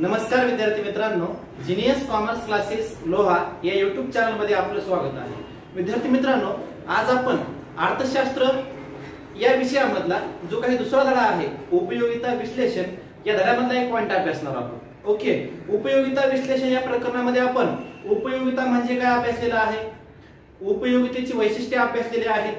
नमस्कार विद्यार्थी मित्रांनो, जीनियस कॉमर्स क्लासेस लोहा या युट्यूब चॅनल मध्ये आपलं स्वागत आहे। विद्यार्थी मित्रांनो, आज आपण अर्थशास्त्र या विषयामधला जो काही दुसरा धडा आहे उपयोगिता विश्लेषण या धड्यामधला एक पॉइंट अभ्यासणार आहोत। ओके, उपयोगिता विश्लेषण या प्रकरणामध्ये आपण उपयोगिता म्हणजे काय अभ्यासलेला आहे, उपयोगितेची वैशिष्ट्ये अभ्यासलेली आहेत,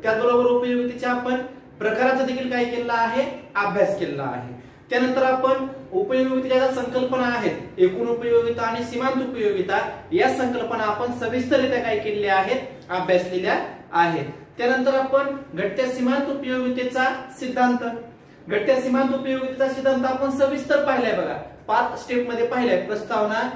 त्याचबरोबर उपयोगितेच्या आपण प्रकाराचा देखील काय केलेला आहे, अभ्यास केलेला आहे। त्यानंतर आपण उपयोगितेच्या ज्या संकल्पना आहेत, एकूण उपयोगिता आणि सीमांत उपयोगिता या संकल्पना आपण सविस्तररित्या काय केलेल्या आहेत, अभ्यासलेल्या आहेत। त्यानंतर आपण घटत्या सीमांत उपयोगितेचा सिद्धांत, घटत्या सीमांत उपयोगितेचा सिद्धांत आपण सविस्तर पाहिलाय बघा, 5 स्टेप मध्ये पाहिलाय। प्रस्तावना,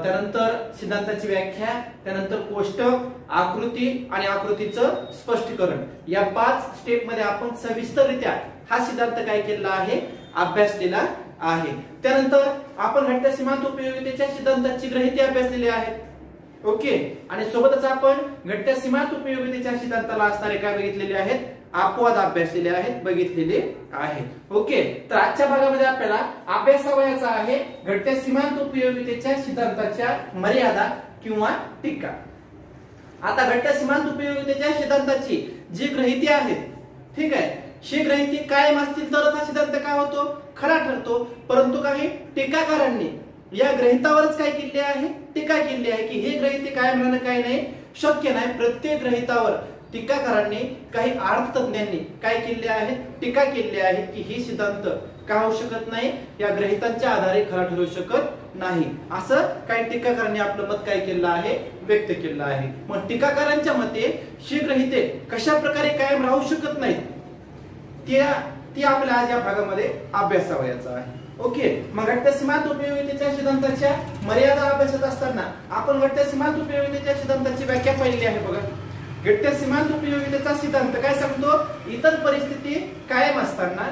त्यानंतर सिद्धांताची व्याख्या, त्यानंतर कोष्टक, आकृती आणि आकृतीचं स्पष्टीकरण या 5 स्टेप मध्ये आपण सविस्तररित्या हा सिद्धांत काय केलेला आहे, अभ्यासलेला आहे। त्यानंतर आपण घटत्या सीमांत उपयोगितेच्या सिद्धांताची ग्रहिते अभ्यासलेली आहेत। ओके, आणि सोबतच आपण घटत्या सीमांत उपयोगितेच्या सिद्धांताला असणारे काय बघितलेले आहेत, अपवाद अभ्यासलेले आहेत, बघितलेले आहेत। ओके, तर आजच्या भागामध्ये आपल्याला अभ्यासावयाचा आहे घटत्या सीमांत उपयोगितेच्या सिद्धांताच्या मर्यादा किंवा टीका। आता घटत्या सीमांत उपयोगितेच्या सिद्धांताची जी ग्रहिती आहेत, ठीक आहे, ही ग्रहिती कायम असतील तरच हा सिद्धांत काय होतो, खरा ठरतो। परंतु काही टीकाकारांनी या ग्रहितावरच काय केले आहे, टीका केली आहे की हे ग्रहिती कायम राहणं काय नाही, शक्य नाही। प्रत्येक ग्रहितावर टीकाकारांनी, काही अर्थतज्ञांनी काय केले आहे, टीका केली आहे की ही सिद्धांत काय होऊ शकत नाही, या ग्रहितांच्या आधारे खरा ठरू शकत नाही, असं काही टीकाकारांनी आपलं मत काय केलं आहे, व्यक्त केलं आहे। मग टीकाकारांच्या मते ही ग्रहिते कशा प्रकारे कायम राहू शकत नाहीत ती आपल्याला आज या भागामध्ये अभ्यासावयाचा आहे। ओके, मग घटत्या सीमांत उपयोगितेच्या सिद्धांताच्या मर्यादा अभ्यासत असताना आपण घटत्या सीमांत उपयोगितेच्या सिद्धांताची व्याख्या पाहिली आहे बघा। घटत्या सीमांत उपयोगितेचा सिद्धांत काय सांगतो, इतर परिस्थिती कायम असताना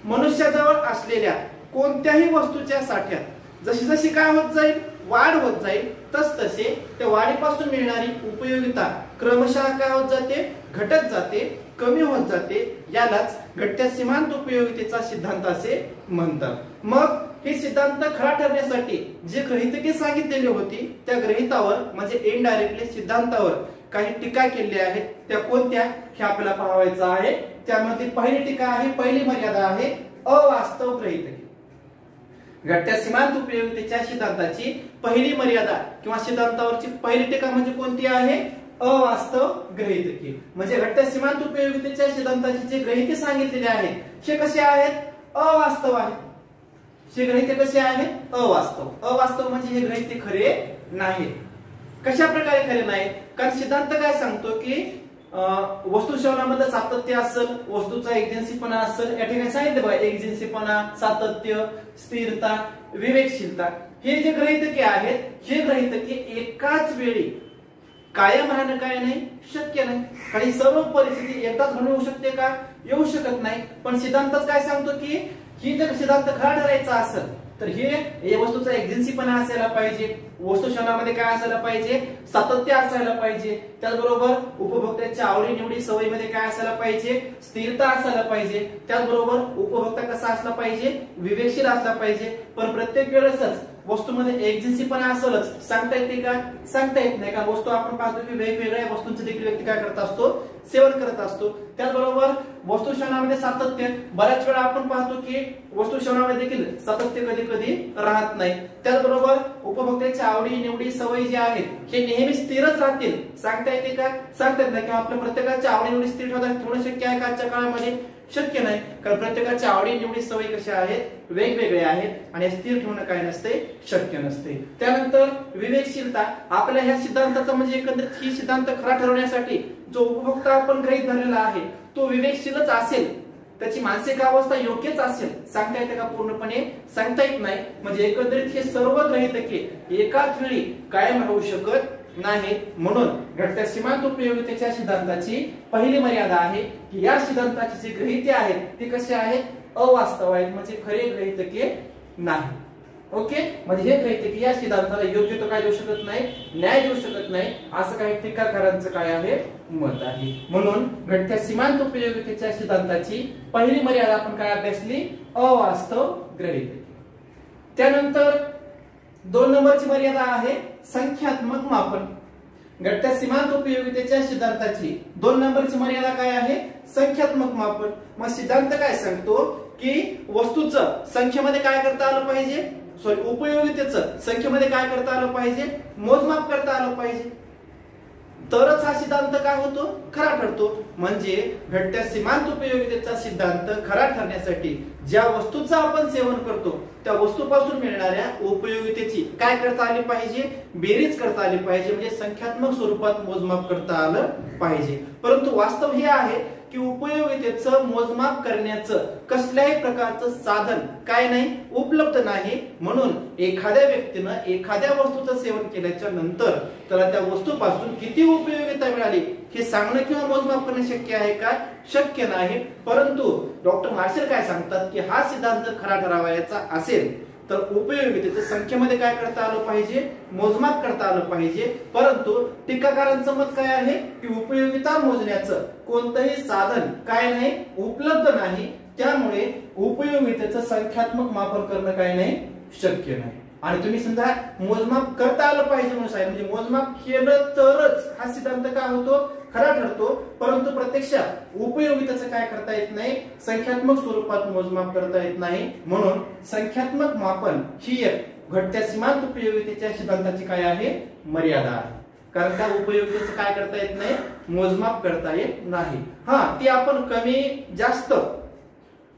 मनुष्याजवळ असलेल्या कोणत्याही वस्तूच्या साठ्यात जशी जशी काय होत जाईल, वाढ होत जाईल, तसतसे त्या वाढीपासून मिळणारी उपयोगिता क्रमशः काय होत जाते, घटत जाते, कमी होत जाते, यालाच घटत्या सीमांत उपयोगितेचा सिद्धांत असे म्हणतात। मग हे सिद्धांत खरा ठरण्यासाठी जे गृहीतके सांगितलेली होती त्या गृहीतावर म्हणजे इनडायरेक्टली सिद्धांतावर काही टीका केल्या आहेत, त्या कोणत्या हे आपल्याला पाहायचं आहे। त्यामध्ये पहिली टीका आहे, पहिली मर्यादा आहे अवास्तव गृहीतके। घटत्या सीमांत उपयोगितेच्या सिद्धांताची पहिली मर्यादा किंवा सिद्धांतावरची पहिली टीका म्हणजे कोणती आहे, अवास्तव गृहीतके। म्हणजे घटत्या सीमांत उपयोगितेच्या सिद्धांताची जे गृहीते सांगितलेले आहेत ते कसे आहेत, अवास्तव आहेत। हे गृहीते कसे आहेत, अवास्तव। अवास्तव म्हणजे हे गृहीते खरे नाहीत। कशा प्रकारे खरे नाहीत, कारण सिद्धांत काय सांगतो की वस्तुशवनामध्ये सातत्य असेल, वस्तूचा एकजिन्सीपणा असेल, या ठिकाणी सांगितलं बघा, एकजिन्सीपणा, सातत्य, स्थिरता, विवेकशीलता, हे जे गृहीतके आहेत, हे गृहीतके एकाच वेळी कायम राहणं काय नाही, शक्य नाही। काही सर्व परिस्थिती एकदाच घडून येऊ शकते का, येऊ शकत नाही। पण सिद्धांतच काय सांगतो की ही जर सिद्धांत खरा ठरायचा असेल तर हे वस्तूचा एकजिन्सीपणा असायला पाहिजे, वस्तुशवनामध्ये काय असायला पाहिजे, सातत्य असायला पाहिजे, त्याचबरोबर उपभोक्त्याच्या आवडी निवडी सवयीमध्ये काय असायला पाहिजे, स्थिरता असायला पाहिजे, त्याचबरोबर उपभोक्ता कसा असला पाहिजे, विवेकशील असला पाहिजे। पण प्रत्येक वेळेसच वस्तूमध्ये एकजिन्सीपणा असेलच सांगता येते का, सांगता येत नाही। कारण वस्तू आपण पाहतो की वेगवेगळ्या वस्तूंचे देखील व्यक्ती काय करत असतो, सेवन करत असतो। त्याचबरोबर वस्तुशवनामध्ये सातत्य, बऱ्याच वेळा आपण पाहतो की वस्तुशवनामध्ये देखील सातत्य कधी कधी राहत नाही। त्याचबरोबर उपभोक्त्याच्या आवडी निवडी सवयी जे आहेत हे नेहमी स्थिरच राहतील, सांगता येते का, सांगता येत नाही। किंवा आपल्या प्रत्येकाच्या आवडी निवडी स्थिर ठेवणं थोडं शक्य आहे का आजच्या काळामध्ये, शक्य नाही। कारण प्रत्येकाच्या आवडी निवडी सवयी कशा आहेत, वेगवेगळ्या आहेत आणि स्थिर ठेवणं काय नसते, शक्य नसते। त्यानंतर विवेकशीलता, आपल्या ह्या सिद्धांताचा म्हणजे एकंदरीत ही सिद्धांत खरा ठरवण्यासाठी जो उपभोक्ता आपण गृहीत धरलेला आहे तो विवेकशीलच असेल, त्याची मानसिक अवस्था योग्यच असेल, सांगता येते का, पूर्णपणे सांगता येत नाही। म्हणजे एकंदरीत हे सर्व गृहीतके एकाच वेळी कायम राहू शकत नाही। म्हणून घटत्या सीमांत उपयोगितेच्या सिद्धांताची पहिली मर्यादा आहे की या सिद्धांताची जी गृहीते आहेत ती कशी आहेत, अवास्तव आहेत, म्हणजे खरे गृहीतके नाही। ओके, म्हणजे हे गृहीतके या सिद्धांताला योग्य तो काय देऊ शकत नाही, न्याय देऊ शकत नाही, असं काही टीकाकारांचं काय आहे, मत आहे। म्हणून घटत्या सीमांत उपयोगितेच्या सिद्धांताची पहिली मर्यादा आपण काय अभ्यासली, अवास्तव गृहीतके। त्यानंतर 2 नंबरची मर्यादा आहे संख्यात्मक मापन. घटत्या सीमांत उपयोगितेच्या सिद्धांताची 2 नंबरची मर्यादा काय आहे? संख्यात्मक मापन. मग सिद्धांत काय सांगतो की वस्तूचं संख्येमध्ये काय करता आलं पाहिजे, उपयोगितेचं संख्येमध्ये काय करता आलं पाहिजे, मोजमाप करता आलं पाहिजे, तरच हा सिद्धांत काय होतो, खरा ठरतो. म्हणजे घटत्या सीमांत उपयोगितेचा सिद्धांत खरा ठरण्यासाठी ज्या वस्तूचं आपण सेवन करतो त्या वस्तूपासून मिळणाऱ्या उपयोगितेची काय करता आली पाहिजे, बेरीज करता आली पाहिजे, म्हणजे संख्यात्मक स्वरूपात मोजमाप करता आलं पाहिजे. परंतु वास्तव हे आहे की उपयोगितेचं मोजमाप करण्याचं कसल्याही प्रकारचं साधन काय नाही, उपलब्ध नाही. म्हणून एखाद्या व्यक्तीनं एखाद्या वस्तूचं सेवन केल्याच्या नंतर त्याला त्या वस्तूपासून किती उपयोगिता मिळाली हे सांगणं किंवा मोजमाप करणे शक्य आहे का? शक्य नाही. परंतु डॉक्टर मार्शल काय सांगतात की हा सिद्धांत खरा ठरावायचा असेल तर उपयोगितेचं संख्येमध्ये काय करता आलं पाहिजे, मोजमाप करता आलं पाहिजे. परंतु टीकाकारांचं मत काय आहे की उपयोगिता मोजण्याचं कोणतंही साधन काय नाही, उपलब्ध नाही. त्यामुळे उपयोगितेचं संख्यात्मक मापन करणं काय नाही, शक्य नाही. आणि तुम्ही समजा मोजमाप करता आलं पाहिजे म्हणून साहेब, म्हणजे मोजमाप केलं तरच हा सिद्धांत काय होतो, खरा ठरतो. परंतु प्रत्यक्षात उपयोगितेचं काय करता येत नाही, संख्यात्मक स्वरूपात मोजमाप करता येत नाही. म्हणून संख्यात्मक मापन ही एक घटत्या सीमांत उपयोगितेच्या सिद्धांताची काय आहे, मर्यादा आहे. कारण त्या उपयोगितेचं काय करता येत नाही, मोजमाप करता येत नाही. हा, ती आपण कमी जास्त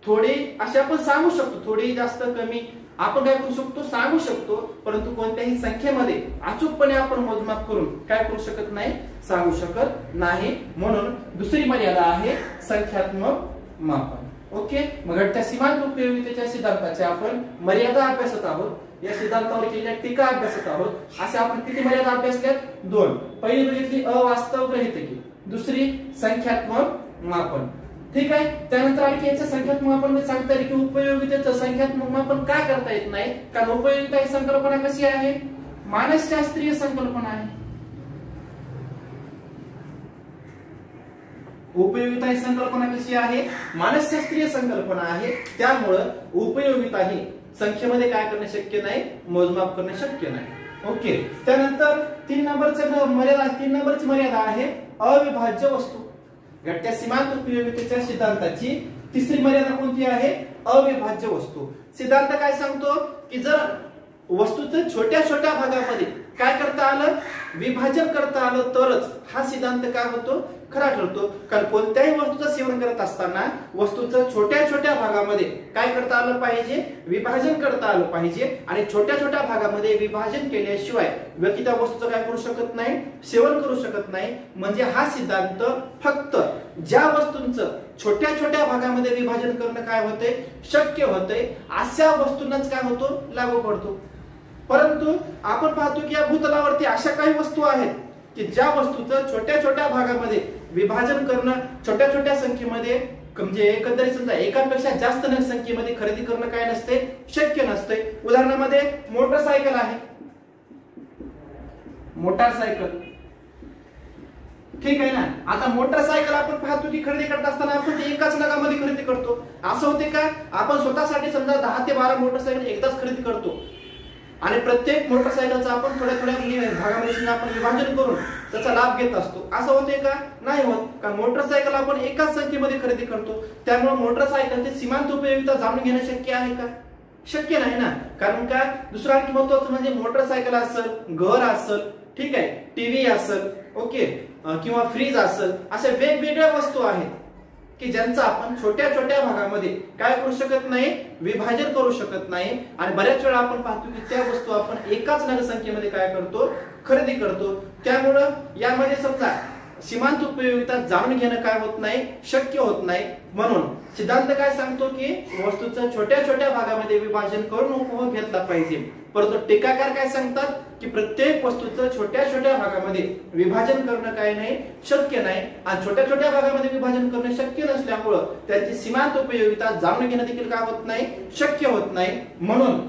थोडी अशी आपण सांगू शकतो, थोडी जास्त कमी आपण काय करू शकतो, सांगू शकतो. परंतु कोणत्याही संख्येमध्ये अचूकपणे आपण मोजमाप करून काय करू शकत नाही, सांगू शकत नाही. म्हणून दुसरी मर्यादा आहे संख्यात्मक मापन. ओके, मग घटत्या सीमांत उपयोगितेच्या सिद्धांताच्या आपण मर्यादा अभ्यासत आहोत, या सिद्धांतावर केलेल्या टीका अभ्यासत आहोत. असे आपण किती मर्यादा अभ्यासल्यात? 2. पहिली बघितली अवास्तव गृहीतके, दुसरी संख्यात्मक मापन. ठीक आहे. त्यानंतर आणखी याच्या संख्यात्मक मापन मध्ये सांगता येईल की उपयोगितेचं संख्यात्मक मापन काय करता येत नाही, कारण उपयोगिता ही संकल्पना कशी आहे, मानसशास्त्रीय संकल्पना आहे. उपयोगिता ही संकल्पना कशी आहे, मानसशास्त्रीय संकल्पना आहे. त्यामुळं उपयोगिता ही संख्येमध्ये काय करणे शक्य नाही, मोजमाप करणे शक्य नाही. ओके. त्यानंतर 3 नंबरची मर्यादा आहे अविभाज्य वस्तू. घटत्या सीमांत उपयोगितेच्या सिद्धांताची तिसरी मर्यादा कोणती आहे, अविभाज्य वस्तू. सिद्धांत काय सांगतो की जर वस्तूचं छोट्या छोट्या भागामध्ये काय करता आलं, विभाजन करता आलं तरच हा सिद्धांत काय होतो, खरा ठरतो. कारण कोणत्याही वस्तूचं सेवन करत असताना वस्तूचं छोट्या छोट्या भागामध्ये काय करता आलं पाहिजे, विभाजन करता आलं पाहिजे. आणि छोट्या छोट्या भागामध्ये विभाजन केल्याशिवाय व्यक्ती त्या वस्तूचं काय करू शकत नाही, सेवन करू शकत नाही. म्हणजे हा सिद्धांत फक्त ज्या वस्तूंचं छोट्या छोट्या भागामध्ये विभाजन करणं काय होते, शक्य होते, अशा वस्तूंनाच काय होतो, लागू पडतो. परंतु आपण पाहतो की या भूतलावरती अशा काही वस्तू आहेत की ज्या वस्तूचं छोट्या छोट्या भागामध्ये विभाजन करणं, छोट्या छोट्या संख्येमध्ये म्हणजे एकंदरीत समजा एकापेक्षा जास्त संख्येमध्ये खरेदी करणं काय नसते, शक्य नसते. उदाहरणामध्ये मोटरसायकल आहे, मोटारसायकल. ठीक आहे ना. आता मोटरसायकल आपण पाहतो की खरेदी करत असताना आपण ते एकाच नगामध्ये खरेदी करतो. असं होते का, आपण स्वतःसाठी समजा 10 ते 12 मोटरसायकल एकदाच खरेदी करतो आणि प्रत्येक मोटरसायकलचा आपण थोड्या थोड्या भागामध्ये आपण विभाजन करून त्याचा लाभ घेत असतो. असं होते का, नाही होत. कारण मोटरसायकल आपण एकाच संख्येमध्ये खरेदी करतो. त्यामुळे मोटरसायकलची सीमांत उपयोगिता जाणून घेणं शक्य आहे का, शक्य नाही ना. कारण का, दुसरं आणखी महत्त्वाचं म्हणजे मोटरसायकल असेल, घर असेल, ठीक आहे, टीव्ही असेल, ओके, किंवा फ्रीज असेल, अशा वेगवेगळ्या वस्तू आहेत की ज्यांचा आपण छोट्या छोट्या भागामध्ये काय करू शकत नाही, विभाजन करू शकत नाही. आणि बऱ्याच वेळा आपण पाहतो की त्या वस्तू आपण एकाच संख्येमध्ये काय करतो, खरेदी करतो. त्यामुळं यामध्ये समजा सीमांत उपयोगिता जाणून घेणं काय होत नाही, शक्य होत नाही. म्हणून सिद्धांत काय सांगतो की वस्तूचं छोट्या छोट्या भागामध्ये विभाजन करून उपभोग घेतला पाहिजे. परंतु टीकाकार काय सांगतात की प्रत्येक वस्तूचं छोट्या छोट्या भागामध्ये विभाजन करणं काय नाही, शक्य नाही. आणि छोट्या छोट्या भागामध्ये विभाजन करणं शक्य नसल्यामुळं त्याची सीमांत उपयोगिता जाणून घेणं देखील काय होत नाही, शक्य होत नाही. म्हणून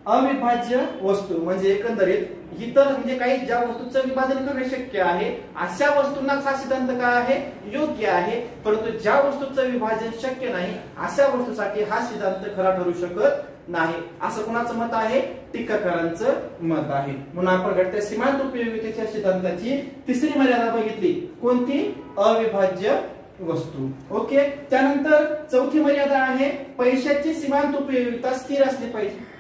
अविभाज्य वस्तू म्हणजे एकंदरीत इतर म्हणजे काही ज्या वस्तूंचं विभाजन करणे शक्य आहे अशा वस्तूंनाच हा सिद्धांत काय आहे योग्य आहे, परंतु ज्या वस्तूंचं विभाजन शक्य नाही अशा वस्तूसाठी हा सिद्धांत खरा ठरू शकत नाही, असं कोणाचं मत आहे टीकाकारांचं मत आहे. म्हणून आपण घडत्या सीमांत उपयोगितेच्या सिद्धांताची तिसरी मर्यादा बघितली, कोणती अविभाज्य वस्तू. ओके. त्यानंतर चौथी मर्यादा आहे पैशाची सीमांत उपयोगिता स्थिर असली पाहिजे.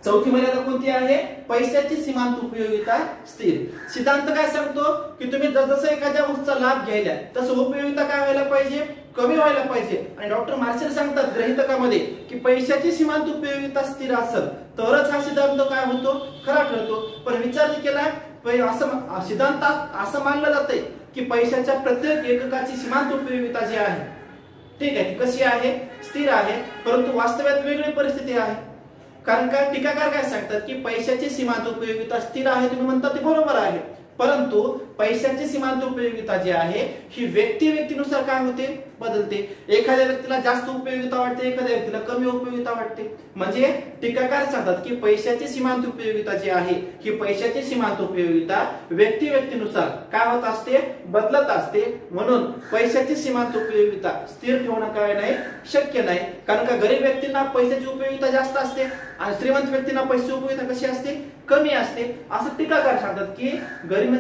चौथी मर्यादा कोणती आहे पैशाची सीमांत उपयोगिता स्थिर. सिद्धांत काय सांगतो की तुम्ही जसं एखाद्या वस्तूचा लाभ घ्यायला तसं उपयोगिता काय व्हायला पाहिजे कमी व्हायला पाहिजे. आणि डॉक्टर मार्शल सांगतात ग्रहितकामध्ये की पैशाची सीमांत उपयोगिता स्थिर असेल तरच हा सिद्धांत काय होतो खरा ठरतो. पण विचार केला असं सिद्धांतात असं मानलं जातंय की पैशाच्या प्रत्येक एककाची सीमांत उपयोगिता जी आहे ठीक आहे कशी आहे स्थिर आहे, परंतु वास्तवात वेगळी परिस्थिती आहे. कारण का टीकाकार काय सांगतात की पैशाची सीमांत उपयोगिता स्थिर आहे, तुम्ही म्हणता ते बरोबर आहे, परंतु पैशाची सीमांत उपयोगिता जी आहे ही व्यक्तीनुसार काय होते बदलते. एखाद्या व्यक्तीला जास्त उपयोगिता वाटते, एखाद्या व्यक्तीला कमी उपयोगिता वाटते. म्हणजे टीकाकार सांगतात की पैशाची सीमांत उपयोगिता जी आहे ही पैशाची सीमांत उपयोगिता व्यक्तीनुसार काय होत असते बदलत असते. म्हणून पैशाची सीमांत उपयोगिता स्थिर ठेवणं काय नाही शक्य नाही. कारण का गरीब व्यक्तींना पैशाची उपयोगिता जास्त असते आणि श्रीमंत व्यक्तींना पैशाची उपयोगिता कशी असते कमी असते. असं टीकाकार सांगतात की गरीब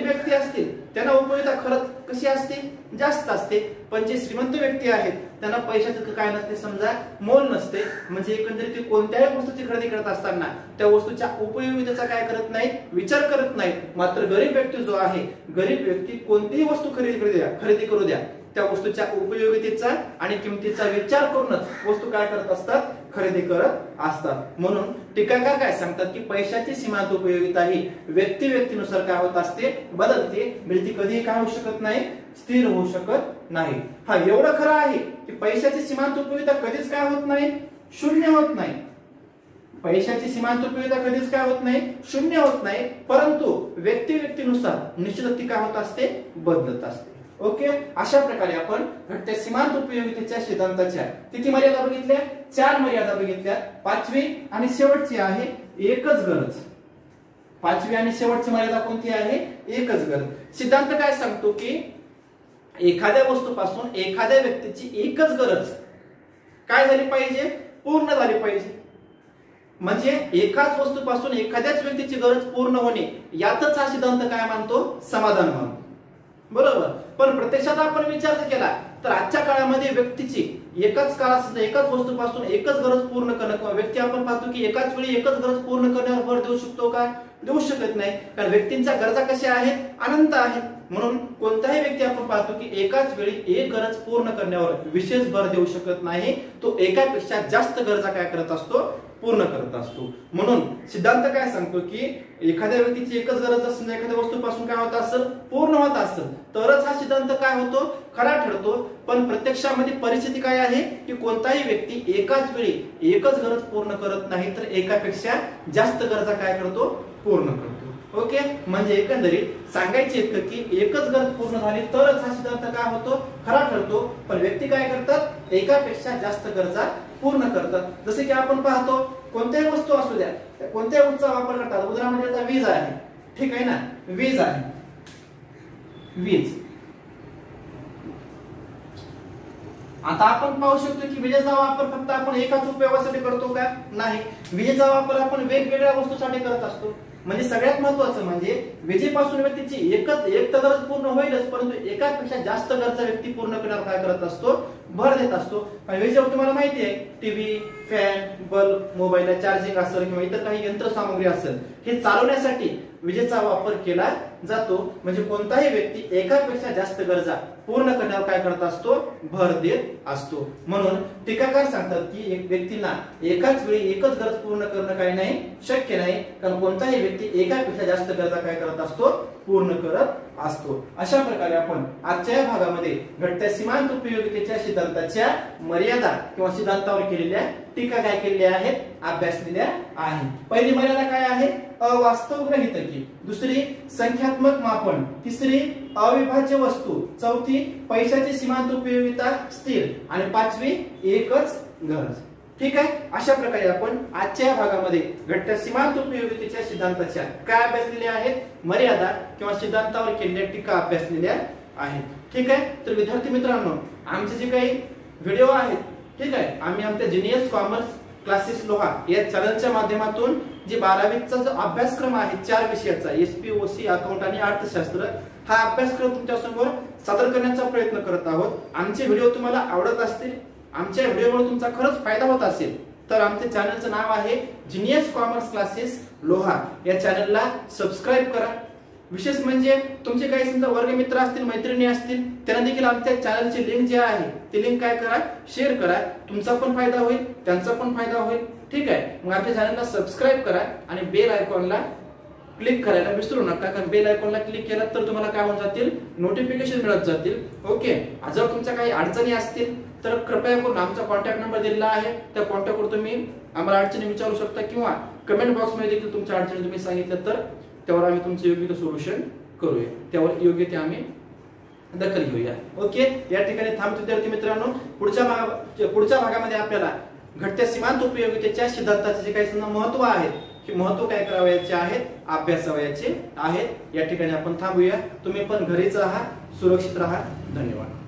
व्यक्ती असतील त्यांना उपयोगिता खरंच कशी असते जास्त असते, पण जे श्रीमंत व्यक्ती आहेत त्यांना पैशाचं काय नसते समजा मोल नसते. म्हणजे एकंदरीत कोणत्याही वस्तूची खरेदी करत असताना त्या वस्तूच्या उपयोगितेचा काय करत नाहीत विचार करत नाहीत. मात्र गरीब व्यक्ती जो आहे गरीब व्यक्ती कोणतीही वस्तू खरेदी करू द्या त्या वस्तूच्या उपयोगितेचा आणि किमतीचा विचार करूनच वस्तू काय करत असतात खरेदी करत असतात. म्हणून टीकाकार काय सांगतात की पैशाची सीमांत उपयोगिता ही व्यक्तीनुसार काय होत असते बदलते, म्हणजे ती कधीही काय होऊ शकत नाही स्थिर होऊ शकत नाही. हा एवढं खरं आहे की पैशाची सीमांत उपयोगिता कधीच काय होत नाही शून्य होत नाही. पैशाची सीमांत उपयोगिता कधीच काय होत नाही शून्य होत नाही, परंतु व्यक्तीनुसार निश्चित ती काय होत असते बदलत असते. ओके. अशा प्रकारे आपण घटत्या सीमांत उपयोगितेच्या सिद्धांताच्या किती मर्यादा बघितल्या 4 मर्यादा बघितल्या. पाचवी आणि शेवटची आहे एकच गरज. पाचवी आणि शेवटची मर्यादा कोणती आहे एकच गरज. सिद्धांत काय सांगतो की एखाद्या वस्तूपासून एखाद्या व्यक्तीची एकच गरज काय झाली पाहिजे पूर्ण झाली पाहिजे. म्हणजे एकाच वस्तूपासून एखाद्याच व्यक्तीची गरज पूर्ण होणे यातच हा सिद्धांत काय मानतो समाधान मानतो. बरोबर. पण प्रत्यक्षात आपण विचार केला तर आजच्या काळामध्ये व्यक्तीची एकाच काळात एकाच वस्तूपासून एकच गरज पूर्ण करणं किंवा व्यक्ती आपण पाहतो की एकाच वेळी एकच गरज पूर्ण करण्यावर भर देऊ शकतो का देऊ शकत नाही. कारण व्यक्तींच्या गरजा कशा आहेत अनंत आहेत. म्हणून कोणताही व्यक्ती आपण पाहतो की एकाच वेळी एक गरज पूर्ण करण्यावर विशेष भर देऊ शकत नाही, तो एकापेक्षा जास्त गरजा काय करत असतो पूर्ण करत असतो. म्हणून सिद्धांत काय सांगतो की एखाद्या व्यक्तीची एकच गरज असेल एखाद्या वस्तूपासून काय होत असेल पूर्ण होत असेल तरच हा सिद्धांत काय होतो खरा ठरतो. पण प्रत्यक्षामध्ये परिस्थिती काय आहे की कोणताही व्यक्ती एकाच वेळी एकच गरज पूर्ण करत नाही तर एकापेक्षा जास्त गरजा काय करतो पूर्ण करतो. ओके. म्हणजे एकंदरीत सांगायचे इतकं की एकच गरज पूर्ण झाली तरच हा सिद्धांत काय होतो खरा ठरतो. पण व्यक्ती काय करतात एकापेक्षा जास्त गरजा पूर्ण करतात. जसे की आपण पाहतो कोणत्याही वस्तू असू द्या कोणत्याही वस्तूचा वापर करतात. उदाहरणार्थ वीज आहे ठीक आहे ना वीज आहे वीज. आता आपण पाहू शकतो की विजेचा वापर फक्त आपण एकाच उपयोगासाठी करतो का नाही. विजेचा वापर आपण वेगवेगळ्या वस्तूसाठी करत असतो. म्हणजे सगळ्यात महत्त्वाचं म्हणजे विजेपासून व्यक्तीची एक तर गरज पूर्ण होईलच, परंतु एकापेक्षा जास्त गरजा व्यक्ती पूर्ण करण्यावर काय करत असतो भर देत असतो. विजेवर तुम्हाला माहिती आहे टीव्ही फॅन बल्ब मोबाईलला चार्जिंग असेल किंवा इतर काही यंत्रसामुग्री असेल हे चालवण्यासाठी विजेचा वापर केला जातो. म्हणजे कोणताही व्यक्ती एकापेक्षा जास्त गरजा पूर्ण करण्यावर काय करत असतो भर देत असतो. म्हणून टीकाकार सांगतात की एक व्यक्तीला एकाच वेळी एकच गरज पूर्ण करणं काही नाही शक्य नाही, कारण कोणताही व्यक्ती एकापेक्षा जास्त गरजा काय करत असतो पूर्ण करत असतो. अशा प्रकारे आपण आजच्या या भागामध्ये घटत्या सीमांत उपयोगितेच्या सिद्धांताच्या मर्यादा किंवा सिद्धांतावर केलेल्या टीका काय केलेल्या आहेत अभ्यासलेल्या आहेत. पहिली मर्यादा काय आहे अवास्तव गृहीतकी, दुसरी संख्यात्मक मापन, तिसरी अविभाज्य वस्तू, चौथी पैशाची सीमांत उपयोगिता स्थिर आणि पाचवी एकच गरज. ठीक आहे, अशा प्रकारे आपण आजच्या या भागामध्ये घटक सीमांत उपयोगितेच्या सिद्धांताच्या काय अभ्यासलेल्या आहेत, मर्यादा किंवा सिद्धांतावर केलेल्या टीका अभ्यासलेल्या आहेत. ठीक आहे, तर विद्यार्थी मित्रांनो, आमचे जे काही व्हिडिओ आहेत, ठीक आहे, आम्ही आमच्या जीनियस कॉमर्स क्लासेस लोहा या चॅनलच्या माध्यमातून जे 12वीचा जो अभ्यासक्रम आहे 4 विषयाचा एसपीओसी, अकाउंट आणि अर्थशास्त्र, हा अभ्यासक्रम तुमच्यासमोर सादर करण्याचा प्रयत्न करत आहोत. आमचे व्हिडिओ तुम्हाला आवडत असतील, आमच्या व्हिडिओमुळे तुमचा खरंच फायदा होत असेल, तर आमच्या चॅनलचं नाव आहे जीनियस कॉमर्स क्लासेस लोहा. या चॅनलला सबस्क्राईब करा. विशेष म्हणजे तुमचे काही समजा वर्गमित्र असतील, मैत्रिणी असतील, त्यांना देखील आमच्या चॅनलची लिंक जी आहे ती लिंक काय करा, शेअर करा. तुमचा पण फायदा होईल, त्यांचा पण फायदा होईल. ठीक आहे, मग आमच्या चॅनलला सबस्क्राईब करा आणि बेल आयकॉनला क्लिक करायला विसरू नका, कारण बेल आयकॉनला क्लिक केला तर तुम्हाला काय होऊन जातील, नोटिफिकेशन मिळत जातील. ओके, जर तुमच्या काही अडचणी असतील तर कृपया करून आमचा कॉन्टॅक्ट नंबर दिलेला आहे, त्या कॉन्टॅक्टवर तुम्ही आम्हाला अडचणी विचारू शकता किंवा कमेंट बॉक्समध्ये देखील तुमच्या अडचणी तुम्ही सांगितल्या तर त्यावर आम्ही तुमचं योग्य ते सोल्युशन करूया, त्यावर योग्य ते आम्ही दखल घेऊया. ओके, या ठिकाणी थांबतो विद्यार्थी मित्रांनो. पुढच्या भागामध्ये आपल्याला घटत्या सीमांत उपयोगितेच्या सिद्धांताचे जे काही महत्व आहेत, हे महत्व काय करावयाचे आहेत, अभ्यासावयाचे आहेत. या ठिकाणी आपण थांबूया. तुम्ही पण घरीच राहा, सुरक्षित राहा. धन्यवाद.